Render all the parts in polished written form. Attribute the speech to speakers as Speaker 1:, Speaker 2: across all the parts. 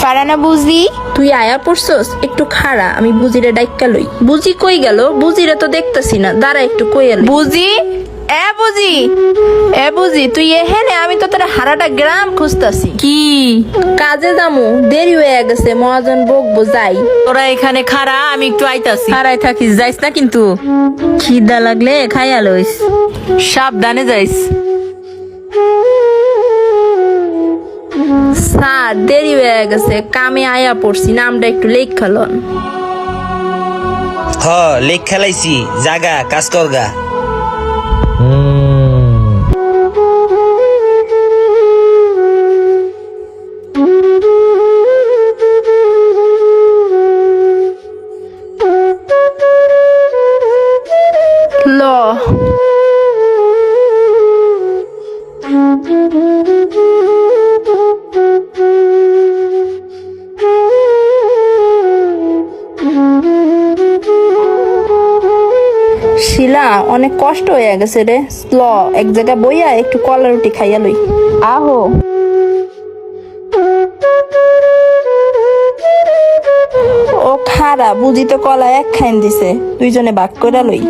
Speaker 1: পারা না বুঝি?
Speaker 2: তুই আয়া পড়ছস, একটু খাড়া, আমি বুজিরে ডাইক্কা লই। বুজি কই গেল? বুজিরে তো দেখতেছি না, দাঁড়া একটু কই এলি।
Speaker 1: বুঝি এ বুঝি তুই এখানে, আমি তো তোর হারাটা গ্রাম খুঁজতাছি।
Speaker 2: কি কাজে যামু, দেরি হয়ে গেছে, মহাজন বকবো, যাই।
Speaker 3: তোরা এখানে খাড়া, আমি একটু আইতাছি।
Speaker 2: হারাই থাকিস, যাইস না কিন্তু। খিদা লাগলে খাইয়া লইস।
Speaker 3: সাবধানে যাইস।
Speaker 2: স্যার দেরি হয়ে গেছে, কামে আয়া পড়ছি, নামটা একটু লেখা লন।
Speaker 4: হ লেখ খেলাইছি, জাগা কাজ করগা।
Speaker 2: ল শিলা, অনেক কষ্ট হয়ে গেছে রে। ল এক জায়গায় বইয়া একটু কলা রুটি খাইয়া লই। আহো। ও খারা, বুঝি তো কলা এক খাইন দিছে, দুইজনে ভাগ করে লই।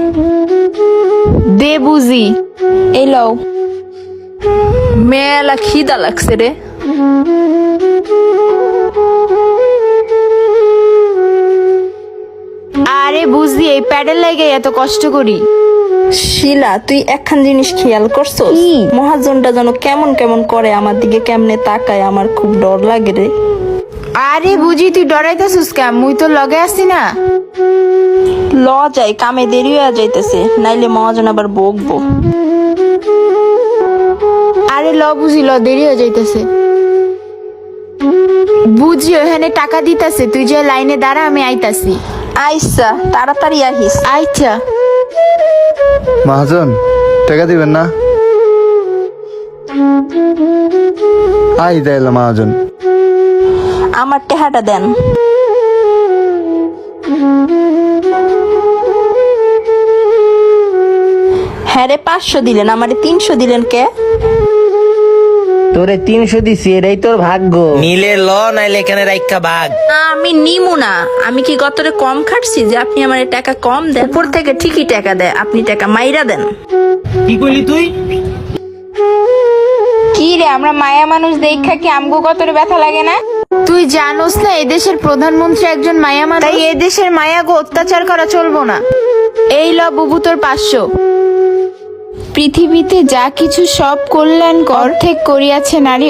Speaker 1: দে বুঝি।
Speaker 2: এই লও। মেলা খিদা লাগছে রে।
Speaker 1: আরে বুঝি, এই প্যাডেল লাগে এত কষ্ট করি।
Speaker 2: শিলা, তুই একখান জিনিস খেয়াল করছো? মহাজনটা যেন কেমন কেমন করে, আমার দিকে কেমনে তাকায়, আমার খুব ডর লাগে রে।
Speaker 1: আরে বুঝি, তুই ডরাইতেছিস কেন? মুই তো লগে আসছি না।
Speaker 2: ল যাই, কামে দেরি হয়ে যাইতেছে, নাইলে মহাজন আবার বকবো।
Speaker 1: আরে ল বুঝি, ল, দেরি হয়ে যাইতেছে। বুঝি ওখানে টাকা দিতেছে, তুই যে লাইনে দাঁড়া, আমি আইতাছি।
Speaker 2: আইসা তাড়াতাড়ি আহিস।
Speaker 1: আচ্ছা।
Speaker 5: মহাজন টাকা দিবেন না? আই দেয় মহাজন।
Speaker 2: আমার টেহাটা দেন। হ্যাঁ রে, 500 দিলেন, আমারে 300 দিলেন কে?
Speaker 6: তোরে 300 দিছি, এটাই তোর ভাগ্য।
Speaker 4: নিলে ল, নাইলে এখানে রাইখা ভাগ।
Speaker 2: আমি নিমু না। আমি কি গতরে কম খাটছি যে আপনি আমার টাকা কম দেন? উপর থেকে ঠিকই টাকা দেয়, আপনি টাকা মাইরা দেন।
Speaker 6: কি কইলি তুই?
Speaker 1: কি রে, আমরা মায়া মানুষ দেখা কি আমগো কতরে ব্যথা লাগে না? তুই জানোস না এদেশের প্রধানমন্ত্রী একজন মায়া মানুষ, তাই এদেশের মায়াগো অত্যাচার করা চলবো না। এই ল বুবু, তোর 500। পৃথিবীতে যা কিছু সব কল্যাণকর অর্ধেক করিয়াছে নারী।